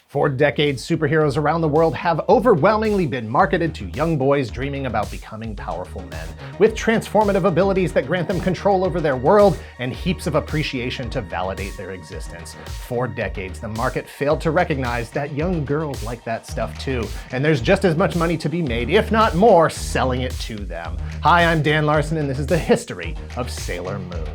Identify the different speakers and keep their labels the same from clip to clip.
Speaker 1: For decades, superheroes around the world have overwhelmingly been marketed to young boys dreaming about becoming powerful men, with transformative abilities that grant them control over their world and heaps of appreciation to validate their existence. For decades, the market failed to recognize that young girls like that stuff too, and there's just as much money to be made, if not more, selling it to them. Hi, I'm Dan Larson, and this is the history of Sailor Moon.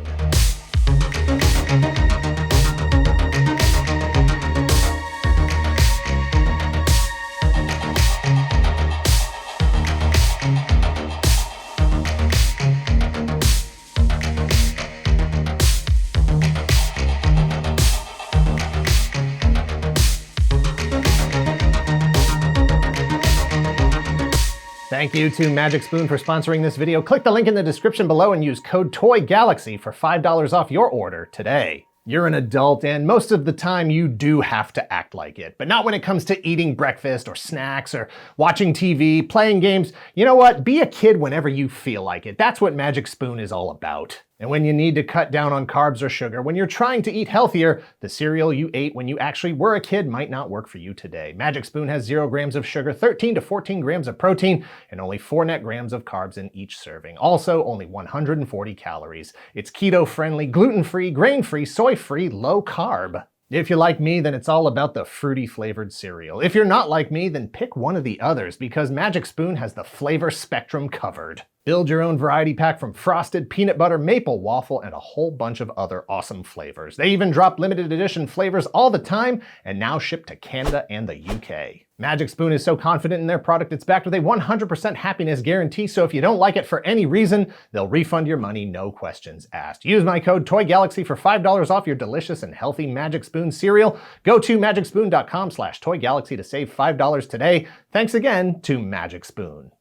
Speaker 1: Thank you to Magic Spoon for sponsoring this video. Click the link in the description below and use code TOYGALAXY for $5 off your order today. You're an adult, and most of the time you do have to act like it, but not when it comes to eating breakfast or snacks or watching TV, playing games. You know what? Be a kid whenever you feel like it. That's what Magic Spoon is all about. And when you need to cut down on carbs or sugar, when you're trying to eat healthier, the cereal you ate when you actually were a kid might not work for you today. Magic Spoon has 0 grams of sugar, 13 to 14 grams of protein, and only 4 net grams of carbs in each serving. Also, only 140 calories. It's keto-friendly, gluten-free, grain-free, soy-free, low carb. If you're like me, then it's all about the fruity flavored cereal. If you're not like me, then pick one of the others, because Magic Spoon has the flavor spectrum covered. Build your own variety pack from frosted, peanut butter, maple waffle, and a whole bunch of other awesome flavors. They even drop limited edition flavors all the time, and now ship to Canada and the UK. Magic Spoon is so confident in their product, it's backed with a 100% happiness guarantee, so if you don't like it for any reason, they'll refund your money, no questions asked. Use my code TOYGALAXY for $5 off your delicious and healthy Magic Spoon cereal. Go to magicspoon.com/TOYGALAXY to save $5 today. Thanks again to Magic Spoon.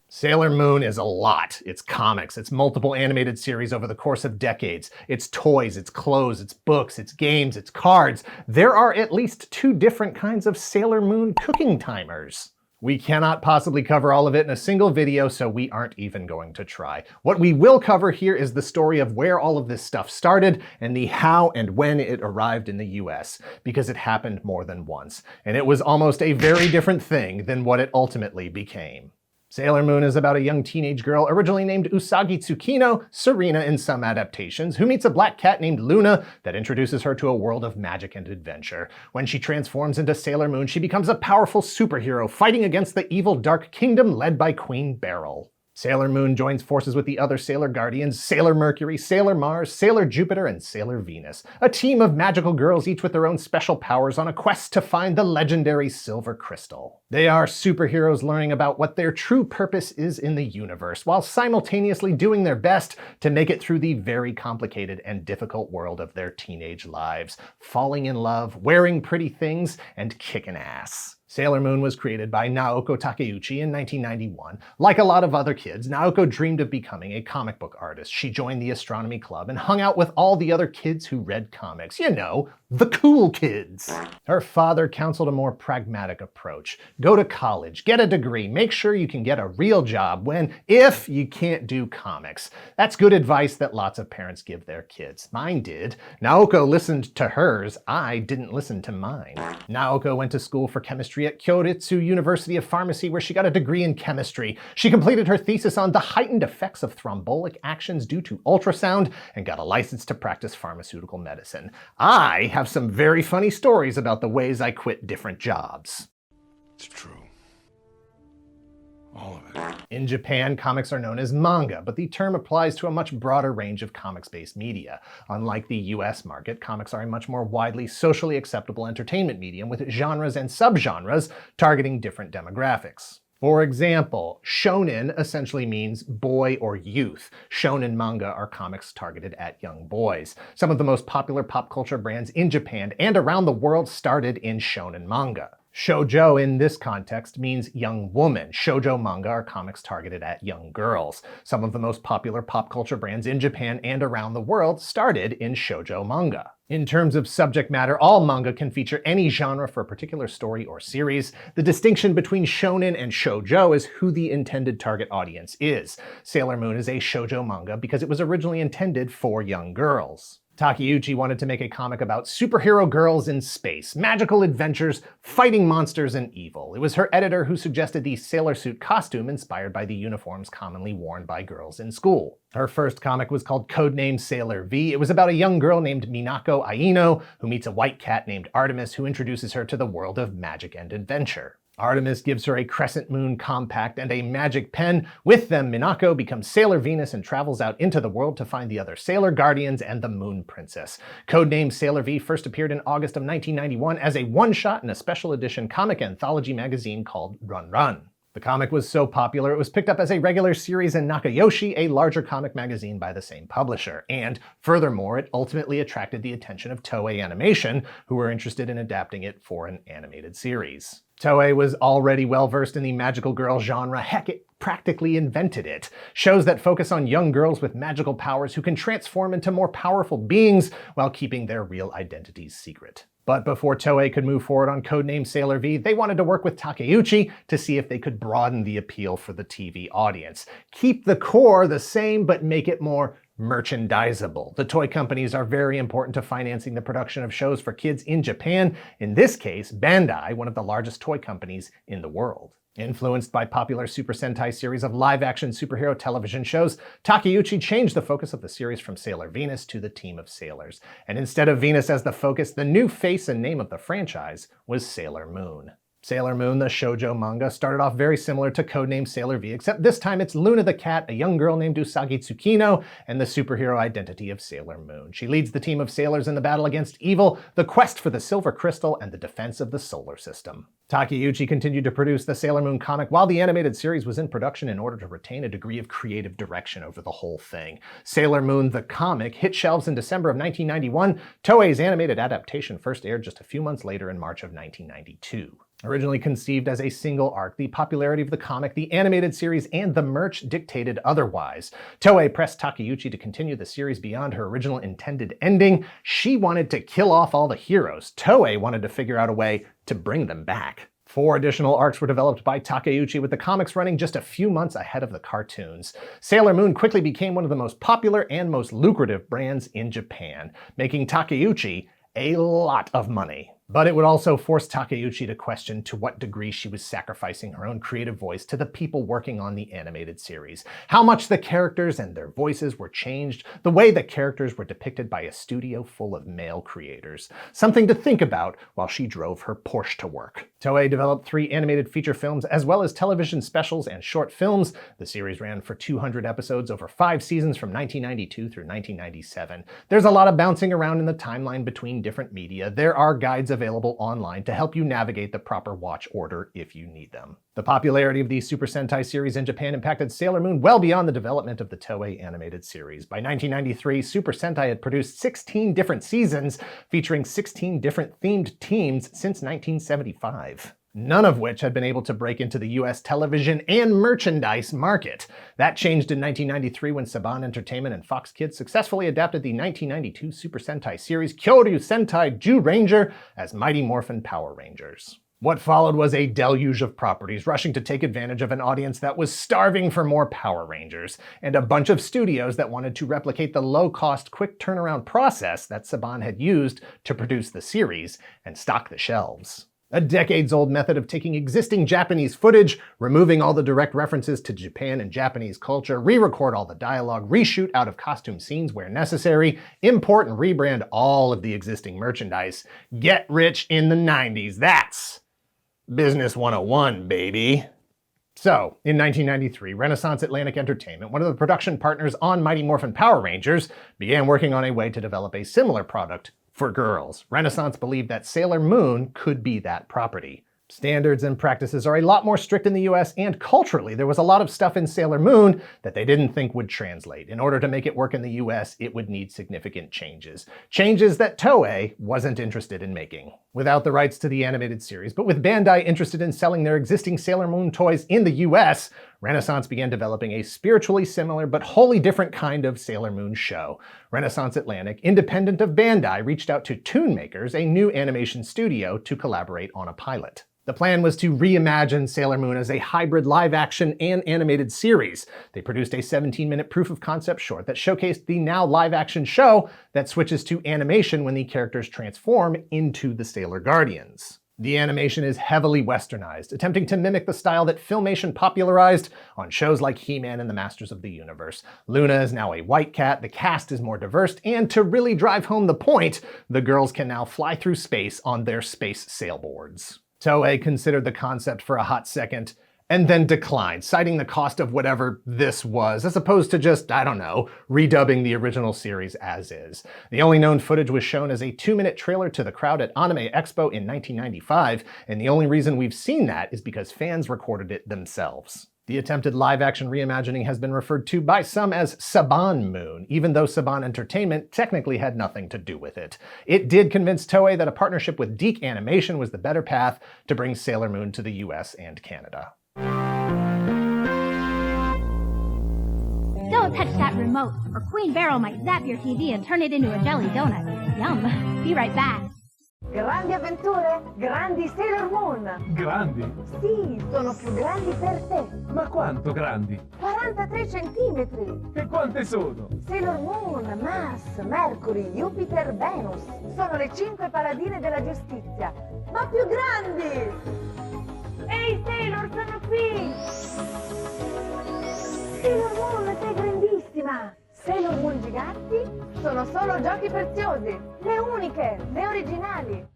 Speaker 1: Sailor Moon is a lot. It's comics, it's multiple animated series over the course of decades. It's toys, it's clothes, it's books, it's games, it's cards. There are at least 2 different kinds of Sailor Moon cooking timers. We cannot possibly cover all of it in a single video, so we aren't even going to try. What we will cover here is the story of where all of this stuff started and the how and when it arrived in the US, because it happened more than once, and it was almost a very different thing than what it ultimately became. Sailor Moon is about a young teenage girl originally named Usagi Tsukino, Serena in some adaptations, who meets a black cat named Luna that introduces her to a world of magic and adventure. When she transforms into Sailor Moon, she becomes a powerful superhero fighting against the evil Dark Kingdom led by Queen Beryl. Sailor Moon joins forces with the other Sailor Guardians, Sailor Mercury, Sailor Mars, Sailor Jupiter, and Sailor Venus, a team of magical girls each with their own special powers on a quest to find the legendary Silver Crystal. They are superheroes learning about what their true purpose is in the universe, while simultaneously doing their best to make it through the very complicated and difficult world of their teenage lives, falling in love, wearing pretty things, and kicking ass. Sailor Moon was created by Naoko Takeuchi in 1991. Like a lot of other kids, Naoko dreamed of becoming a comic book artist. She joined the astronomy club and hung out with all the other kids who read comics. You know, the cool kids. Her father counseled a more pragmatic approach. Go to college, get a degree, make sure you can get a real job if you can't do comics. That's good advice that lots of parents give their kids. Mine did. Naoko listened to hers. I didn't listen to mine. Naoko went to school for chemistry at Kyoritsu University of Pharmacy, where she got a degree in chemistry. She completed her thesis on the heightened effects of thrombotic actions due to ultrasound and got a license to practice pharmaceutical medicine. I have some very funny stories about the ways I quit different jobs.
Speaker 2: It's true. All of it.
Speaker 1: In Japan, comics are known as manga, but the term applies to a much broader range of comics-based media. Unlike the US market, comics are a much more widely socially acceptable entertainment medium with genres and subgenres targeting different demographics. For example, shonen essentially means boy or youth. Shonen manga are comics targeted at young boys. Some of the most popular pop culture brands in Japan and around the world started in shonen manga. Shōjo in this context means young woman. Shōjo manga are comics targeted at young girls. Some of the most popular pop culture brands in Japan and around the world started in shōjo manga. In terms of subject matter, all manga can feature any genre for a particular story or series. The distinction between shonen and shōjo is who the intended target audience is. Sailor Moon is a shōjo manga because it was originally intended for young girls. Takeuchi wanted to make a comic about superhero girls in space, magical adventures, fighting monsters and evil. It was her editor who suggested the sailor suit costume inspired by the uniforms commonly worn by girls in school. Her first comic was called Codename Sailor V. It was about a young girl named Minako Aino who meets a white cat named Artemis who introduces her to the world of magic and adventure. Artemis gives her a crescent moon compact and a magic pen. With them, Minako becomes Sailor Venus and travels out into the world to find the other Sailor Guardians and the Moon Princess. Codename Sailor V first appeared in August of 1991 as a one-shot in a special edition comic anthology magazine called Run Run. The comic was so popular it was picked up as a regular series in Nakayoshi, a larger comic magazine by the same publisher. And furthermore, it ultimately attracted the attention of Toei Animation, who were interested in adapting it for an animated series. Toei was already well-versed in the magical girl genre. Heck, it practically invented it. Shows that focus on young girls with magical powers who can transform into more powerful beings while keeping their real identities secret. But before Toei could move forward on Codename Sailor V, they wanted to work with Takeuchi to see if they could broaden the appeal for the TV audience. Keep the core the same, but make it more merchandisable. The toy companies are very important to financing the production of shows for kids in Japan. In this case, Bandai, one of the largest toy companies in the world. Influenced by popular Super Sentai series of live-action superhero television shows, Takeuchi changed the focus of the series from Sailor Venus to the team of sailors. And instead of Venus as the focus, the new face and name of the franchise was Sailor Moon. Sailor Moon, the shōjo manga, started off very similar to Codename Sailor V, except this time it's Luna the cat, a young girl named Usagi Tsukino, and the superhero identity of Sailor Moon. She leads the team of sailors in the battle against evil, the quest for the Silver Crystal, and the defense of the solar system. Takeuchi continued to produce the Sailor Moon comic while the animated series was in production in order to retain a degree of creative direction over the whole thing. Sailor Moon the comic hit shelves in December of 1991. Toei's animated adaptation first aired just a few months later in March of 1992. Originally conceived as a single arc, the popularity of the comic, the animated series, and the merch dictated otherwise. Toei pressed Takeuchi to continue the series beyond her original intended ending. She wanted to kill off all the heroes. Toei wanted to figure out a way to bring them back. 4 additional arcs were developed by Takeuchi, with the comics running just a few months ahead of the cartoons. Sailor Moon quickly became one of the most popular and most lucrative brands in Japan, making Takeuchi a lot of money. But it would also force Takeuchi to question to what degree she was sacrificing her own creative voice to the people working on the animated series. How much the characters and their voices were changed, the way the characters were depicted by a studio full of male creators. Something to think about while she drove her Porsche to work. Toei developed 3 animated feature films as well as television specials and short films. The series ran for 200 episodes over 5 seasons from 1992 through 1997. There's a lot of bouncing around in the timeline between different media. There are guides available online to help you navigate the proper watch order if you need them. The popularity of the Super Sentai series in Japan impacted Sailor Moon well beyond the development of the Toei animated series. By 1993, Super Sentai had produced 16 different seasons, featuring 16 different themed teams since 1975. None of which had been able to break into the US television and merchandise market. That changed in 1993 when Saban Entertainment and Fox Kids successfully adapted the 1992 Super Sentai series Kyoryu Sentai Zyuranger as Mighty Morphin Power Rangers. What followed was a deluge of properties rushing to take advantage of an audience that was starving for more Power Rangers, and a bunch of studios that wanted to replicate the low-cost, quick turnaround process that Saban had used to produce the series and stock the shelves. A decades-old method of taking existing Japanese footage, removing all the direct references to Japan and Japanese culture, re-record all the dialogue, reshoot out-of-costume scenes where necessary, import and rebrand all of the existing merchandise. Get rich in the 90s. That's Business 101, baby. So, in 1993, Renaissance Atlantic Entertainment, one of the production partners on Mighty Morphin Power Rangers, began working on a way to develop a similar product for girls. Renaissance believed that Sailor Moon could be that property. Standards and practices are a lot more strict in the US, and culturally there was a lot of stuff in Sailor Moon that they didn't think would translate. In order to make it work in the US, it would need significant changes. Changes that Toei wasn't interested in making. Without the rights to the animated series, but with Bandai interested in selling their existing Sailor Moon toys in the US, Renaissance began developing a spiritually similar but wholly different kind of Sailor Moon show. Renaissance Atlantic, independent of Bandai, reached out to Toon Makers, a new animation studio, to collaborate on a pilot. The plan was to reimagine Sailor Moon as a hybrid live-action and animated series. They produced a 17-minute proof-of-concept short that showcased the now live-action show that switches to animation when the characters transform into the Sailor Guardians. The animation is heavily westernized, attempting to mimic the style that Filmation popularized on shows like He-Man and the Masters of the Universe. Luna is now a white cat, the cast is more diverse, and to really drive home the point, the girls can now fly through space on their space sailboards. Toei considered the concept for a hot second, and then declined, citing the cost of whatever this was, as opposed to just, I don't know, redubbing the original series as is. The only known footage was shown as a 2-minute trailer to the crowd at Anime Expo in 1995, and the only reason we've seen that is because fans recorded it themselves. The attempted live-action reimagining has been referred to by some as Saban Moon, even though Saban Entertainment technically had nothing to do with it. It did convince Toei that a partnership with DiC Animation was the better path to bring Sailor Moon to the US and Canada.
Speaker 2: Don't touch that remote, or Queen Beryl might zap your TV and turn it into a jelly donut. Yum. Be right back.
Speaker 3: Grandi avventure, grandi Sailor Moon!
Speaker 4: Grandi?
Speaker 3: Sì, sono più grandi per te!
Speaker 4: Ma quanto grandi?
Speaker 3: 43 centimetri!
Speaker 4: E quante sono?
Speaker 3: Sailor Moon, Mars, Mercury, Jupiter, Venus! Sono le 5 paladine della giustizia! Ma più grandi! Ehi Sailor, sono qui! Sailor Moon, sei grandissima! Sailor Moon giganti sono solo giochi preziosi, le uniche, le originali.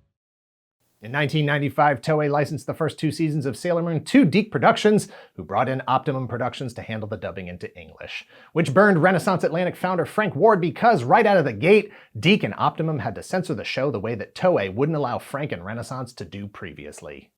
Speaker 1: In 1995, Toei licensed the first 2 seasons of Sailor Moon to DiC Productions, who brought in Optimum Productions to handle the dubbing into English, which burned Renaissance Atlantic founder Frank Ward because right out of the gate, DiC and Optimum had to censor the show the way that Toei wouldn't allow Frank and Renaissance to do previously.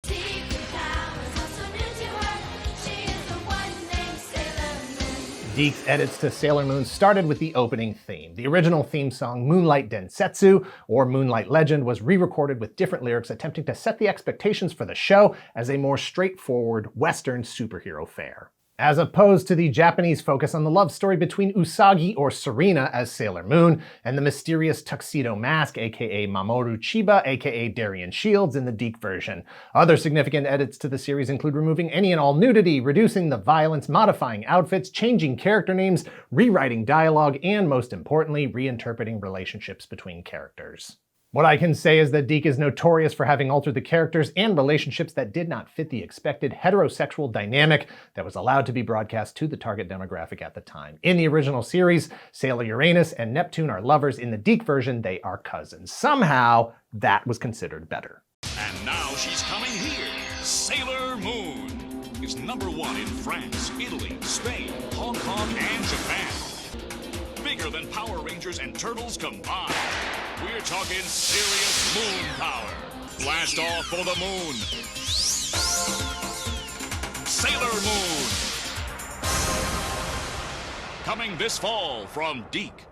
Speaker 1: DiC's edits to Sailor Moon started with the opening theme. The original theme song, Moonlight Densetsu, or Moonlight Legend, was re-recorded with different lyrics attempting to set the expectations for the show as a more straightforward Western superhero fare. As opposed to the Japanese focus on the love story between Usagi or Serena as Sailor Moon and the mysterious Tuxedo Mask, aka Mamoru Chiba, aka Darian Shields in the DiC version. Other significant edits to the series include removing any and all nudity, reducing the violence, modifying outfits, changing character names, rewriting dialogue, and most importantly, reinterpreting relationships between characters. What I can say is that DiC is notorious for having altered the characters and relationships that did not fit the expected heterosexual dynamic that was allowed to be broadcast to the target demographic at the time. In the original series, Sailor Uranus and Neptune are lovers. In the DiC version, they are cousins. Somehow, that was considered better.
Speaker 5: And now she's coming here. Sailor Moon is #1 in France, Italy, Spain, Hong Kong, and Japan. Bigger than Power Rangers and Turtles combined. We're talking serious moon power. Blast off for the moon. Sailor Moon. Coming this fall from DiC.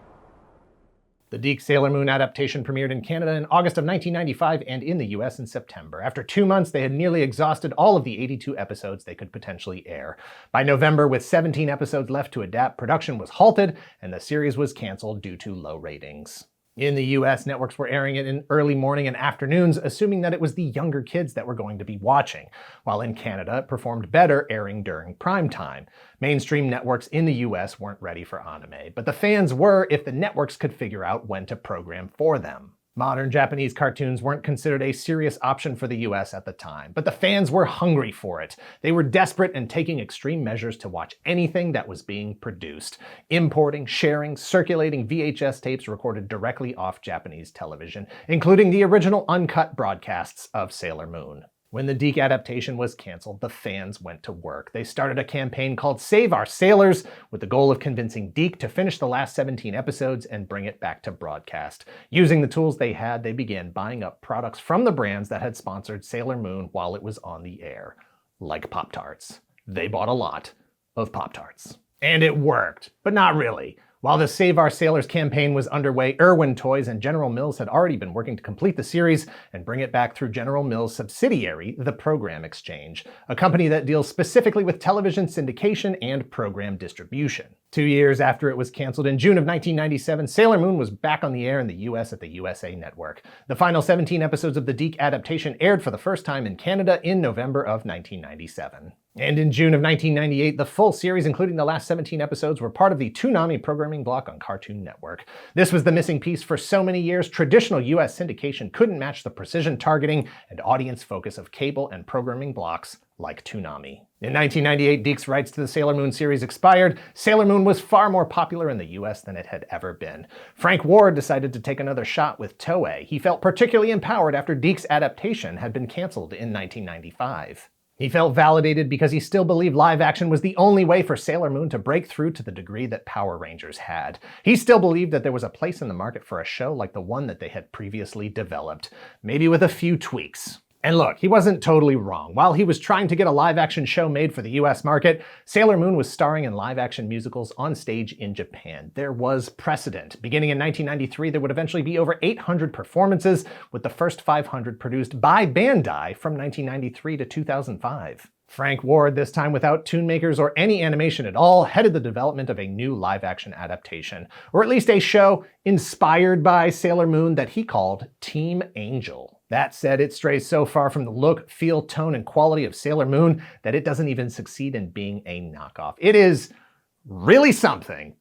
Speaker 1: The DiC Sailor Moon adaptation premiered in Canada in August of 1995 and in the US in September. After 2 months, they had nearly exhausted all of the 82 episodes they could potentially air. By November, with 17 episodes left to adapt, production was halted and the series was canceled due to low ratings. In the US, networks were airing it in early morning and afternoons, assuming that it was the younger kids that were going to be watching, while in Canada it performed better airing during prime time. Mainstream networks in the US weren't ready for anime, but the fans were if the networks could figure out when to program for them. Modern Japanese cartoons weren't considered a serious option for the US at the time, but the fans were hungry for it. They were desperate and taking extreme measures to watch anything that was being produced, importing, sharing, circulating VHS tapes recorded directly off Japanese television, including the original uncut broadcasts of Sailor Moon. When the DiC adaptation was canceled, the fans went to work. They started a campaign called Save Our Sailors, with the goal of convincing DiC to finish the last 17 episodes and bring it back to broadcast. Using the tools they had, they began buying up products from the brands that had sponsored Sailor Moon while it was on the air, like Pop-Tarts. They bought a lot of Pop-Tarts. And it worked, but not really. While the Save Our Sailors campaign was underway, Irwin Toys and General Mills had already been working to complete the series and bring it back through General Mills' subsidiary, the Program Exchange, a company that deals specifically with television syndication and program distribution. 2 years after it was canceled in June of 1997, Sailor Moon was back on the air in the US at the USA Network. The final 17 episodes of the DiC adaptation aired for the first time in Canada in November of 1997. And in June of 1998, the full series, including the last 17 episodes, were part of the Toonami programming block on Cartoon Network. This was the missing piece for so many years. Traditional US syndication couldn't match the precision targeting and audience focus of cable and programming blocks like Toonami. In 1998, DiC's rights to the Sailor Moon series expired. Sailor Moon was far more popular in the US than it had ever been. Frank Ward decided to take another shot with Toei. He felt particularly empowered after DiC's adaptation had been canceled in 1995. He felt validated because he still believed live action was the only way for Sailor Moon to break through to the degree that Power Rangers had. He still believed that there was a place in the market for a show like the one that they had previously developed, maybe with a few tweaks. And look, he wasn't totally wrong. While he was trying to get a live-action show made for the US market, Sailor Moon was starring in live-action musicals on stage in Japan. There was precedent. Beginning in 1993, there would eventually be over 800 performances, with the first 500 produced by Bandai from 1993 to 2005. Frank Ward, this time without tune makers or any animation at all, headed the development of a new live-action adaptation, or at least a show inspired by Sailor Moon that he called Team Angel. That said, it strays so far from the look, feel, tone, and quality of Sailor Moon that it doesn't even succeed in being a knockoff. It is really something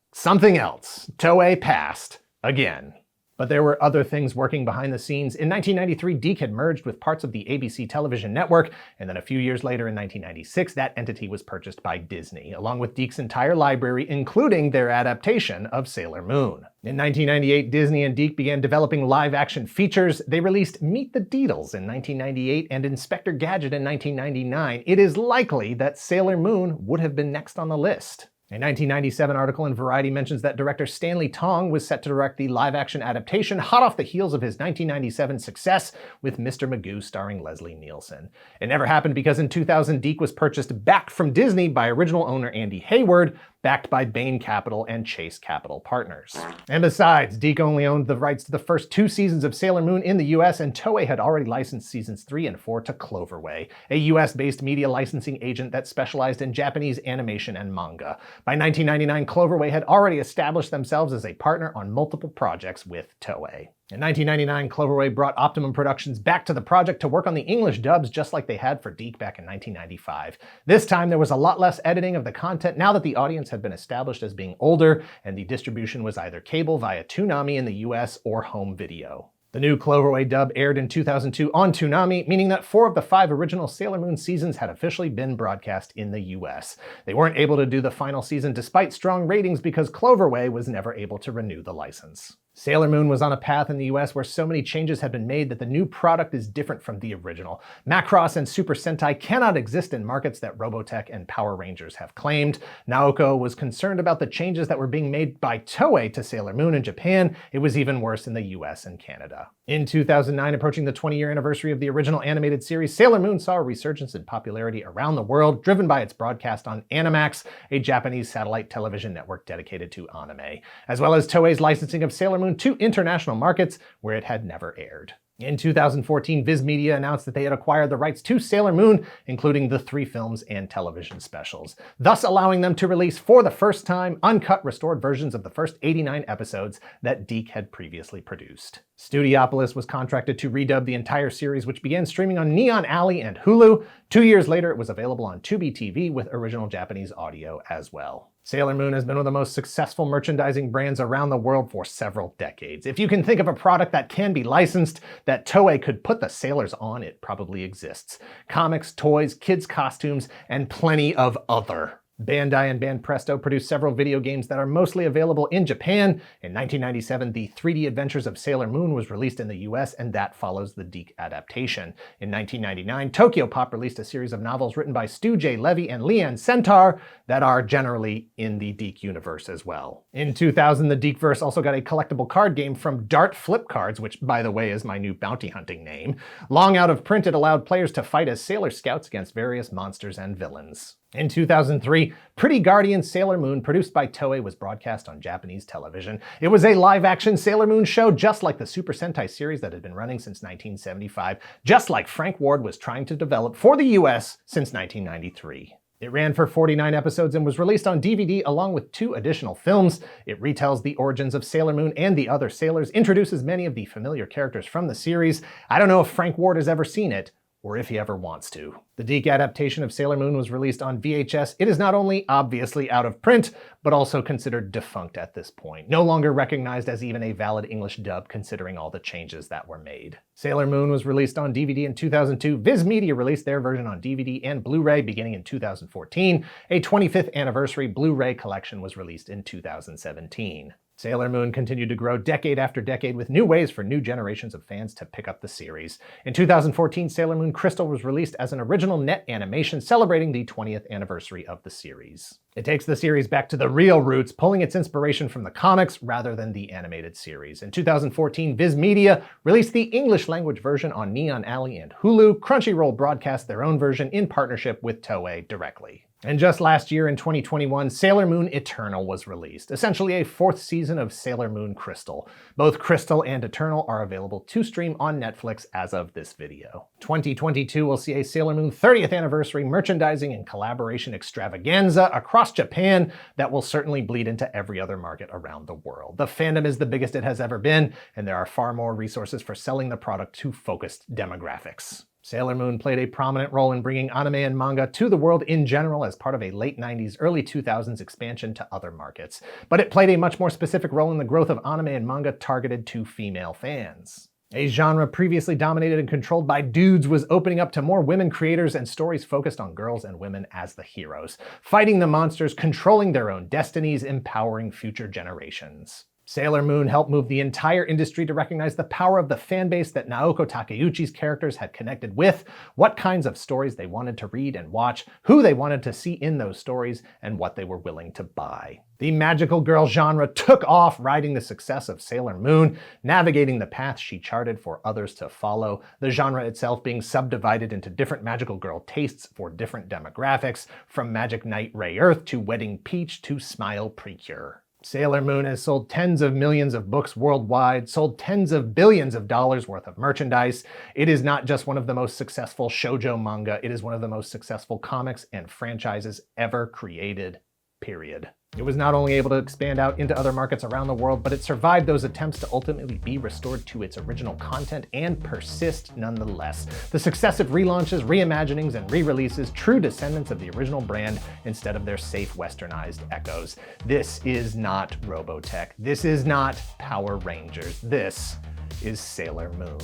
Speaker 1: else. Toei passed again. But there were other things working behind the scenes. In 1993, DiC had merged with parts of the ABC television network, and then a few years later in 1996, that entity was purchased by Disney, along with DiC's entire library, including their adaptation of Sailor Moon. In 1998, Disney and DiC began developing live-action features. They released Meet the Deedles in 1998 and Inspector Gadget in 1999. It is likely that Sailor Moon would have been next on the list. A 1997 article in Variety mentions that director Stanley Tong was set to direct the live-action adaptation, hot off the heels of his 1997 success with Mr. Magoo starring Leslie Nielsen. It never happened because in 2000, DiC was purchased back from Disney by original owner Andy Hayward, backed by Bain Capital and Chase Capital Partners. And besides, DiC only owned the rights to the first 2 seasons of Sailor Moon in the US, and Toei had already licensed seasons 3 and 4 to Cloverway, a US-based media licensing agent that specialized in Japanese animation and manga. By 1999, Cloverway had already established themselves as a partner on multiple projects with Toei. In 1999, Cloverway brought Optimum Productions back to the project to work on the English dubs just like they had for DiC back in 1995. This time there was a lot less editing of the content now that the audience had been established as being older and the distribution was either cable via Toonami in the US or home video. The new Cloverway dub aired in 2002 on Toonami, meaning that 4 of the 5 original Sailor Moon seasons had officially been broadcast in the US. They weren't able to do the final season despite strong ratings because Cloverway was never able to renew the license. Sailor Moon was on a path in the US where so many changes had been made that the new product is different from the original. Macross and Super Sentai cannot exist in markets that Robotech and Power Rangers have claimed. Naoko was concerned about the changes that were being made by Toei to Sailor Moon in Japan. It was even worse in the US and Canada. In 2009, approaching the 20-year anniversary of the original animated series, Sailor Moon saw a resurgence in popularity around the world, driven by its broadcast on Animax, a Japanese satellite television network dedicated to anime, as well as Toei's licensing of Sailor Moon to international markets where it had never aired. In 2014, Viz Media announced that they had acquired the rights to Sailor Moon, including the 3 films and television specials, thus allowing them to release for the first time uncut restored versions of the first 89 episodes that DiC had previously produced. Studiopolis was contracted to redub the entire series, which began streaming on Neon Alley and Hulu. 2 years later, it was available on Tubi TV with original Japanese audio as well. Sailor Moon has been one of the most successful merchandising brands around the world for several decades. If you can think of a product that can be licensed, that Toei could put the sailors on, it probably exists. Comics, toys, kids' costumes, and plenty of other. Bandai and Banpresto produced several video games that are mostly available in Japan. In 1997, the 3D Adventures of Sailor Moon was released in the US, and that follows the DiC adaptation. In 1999, Tokyopop released a series of novels written by Stu J. Levy and Leanne Centaur that are generally in the DiC universe as well. In 2000, the DiCverse also got a collectible card game from Dart Flip Cards, which, by the way, is my new bounty hunting name. Long out of print, it allowed players to fight as Sailor Scouts against various monsters and villains. In 2003, Pretty Guardian Sailor Moon, produced by Toei, was broadcast on Japanese television. It was a live-action Sailor Moon show just like the Super Sentai series that had been running since 1975, just like Frank Ward was trying to develop for the US since 1993. It ran for 49 episodes and was released on DVD along with 2 additional films. It retells the origins of Sailor Moon and the other sailors, introduces many of the familiar characters from the series. I don't know if Frank Ward has ever seen it, or if he ever wants to. The DiC adaptation of Sailor Moon was released on VHS. It is not only obviously out of print, but also considered defunct at this point. No longer recognized as even a valid English dub considering all the changes that were made. Sailor Moon was released on DVD in 2002. Viz Media released their version on DVD and Blu-ray beginning in 2014. A 25th anniversary Blu-ray collection was released in 2017. Sailor Moon continued to grow decade after decade with new ways for new generations of fans to pick up the series. In 2014, Sailor Moon Crystal was released as an original net animation celebrating the 20th anniversary of the series. It takes the series back to the real roots, pulling its inspiration from the comics rather than the animated series. In 2014, Viz Media released the English language version on Neon Alley and Hulu. Crunchyroll broadcast their own version in partnership with Toei directly. And just last year in 2021, Sailor Moon Eternal was released, essentially a 4th season of Sailor Moon Crystal. Both Crystal and Eternal are available to stream on Netflix as of this video. 2022 will see a Sailor Moon 30th anniversary merchandising and collaboration extravaganza across Japan that will certainly bleed into every other market around the world. The fandom is the biggest it has ever been, and there are far more resources for selling the product to focused demographics. Sailor Moon played a prominent role in bringing anime and manga to the world in general as part of a late 90s, early 2000s expansion to other markets. But it played a much more specific role in the growth of anime and manga targeted to female fans. A genre previously dominated and controlled by dudes was opening up to more women creators and stories focused on girls and women as the heroes, fighting the monsters, controlling their own destinies, empowering future generations. Sailor Moon helped move the entire industry to recognize the power of the fanbase that Naoko Takeuchi's characters had connected with, what kinds of stories they wanted to read and watch, who they wanted to see in those stories, and what they were willing to buy. The magical girl genre took off, riding the success of Sailor Moon, navigating the path she charted for others to follow, the genre itself being subdivided into different magical girl tastes for different demographics, from Magic Knight Ray Earth to Wedding Peach to Smile Precure. Sailor Moon has sold tens of millions of books worldwide, sold tens of billions of dollars worth of merchandise. It is not just one of the most successful shōjo manga, it is one of the most successful comics and franchises ever created, period. It was not only able to expand out into other markets around the world, but it survived those attempts to ultimately be restored to its original content and persist nonetheless. The successive relaunches, reimaginings, and re-releases, true descendants of the original brand instead of their safe westernized echoes. This is not Robotech. This is not Power Rangers. This is Sailor Moon.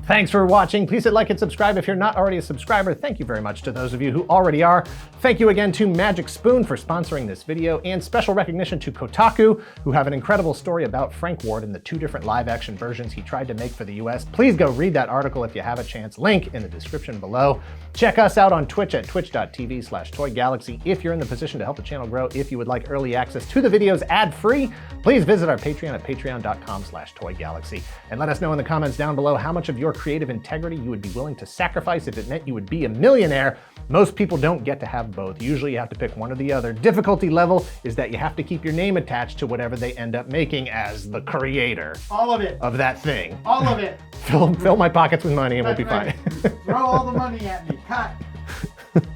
Speaker 1: Thanks for watching. Please hit like and subscribe if you're not already a subscriber. Thank you very much to those of you who already are. Thank you again to Magic Spoon for sponsoring this video, and special recognition to Kotaku, who have an incredible story about Frank Ward and the 2 different live-action versions he tried to make for the US. Please go read that article if you have a chance. Link in the description below. Check us out on Twitch at twitch.tv/ToyGalaxy if you're in the position to help the channel grow. If you would like early access to the videos ad-free, please visit our Patreon at patreon.com/ToyGalaxy. And let us know in the comments down below how much of your creative integrity you would be willing to sacrifice if it meant you would be a millionaire. Most people don't get to have both. Usually you have to pick one or the other. Difficulty level is that you have to keep your name attached to whatever they end up making as the creator.
Speaker 6: All of it.
Speaker 1: Of that thing.
Speaker 6: All of it.
Speaker 1: Fill my pockets with money and we'll be fine.
Speaker 6: Throw all the money at me. Cut.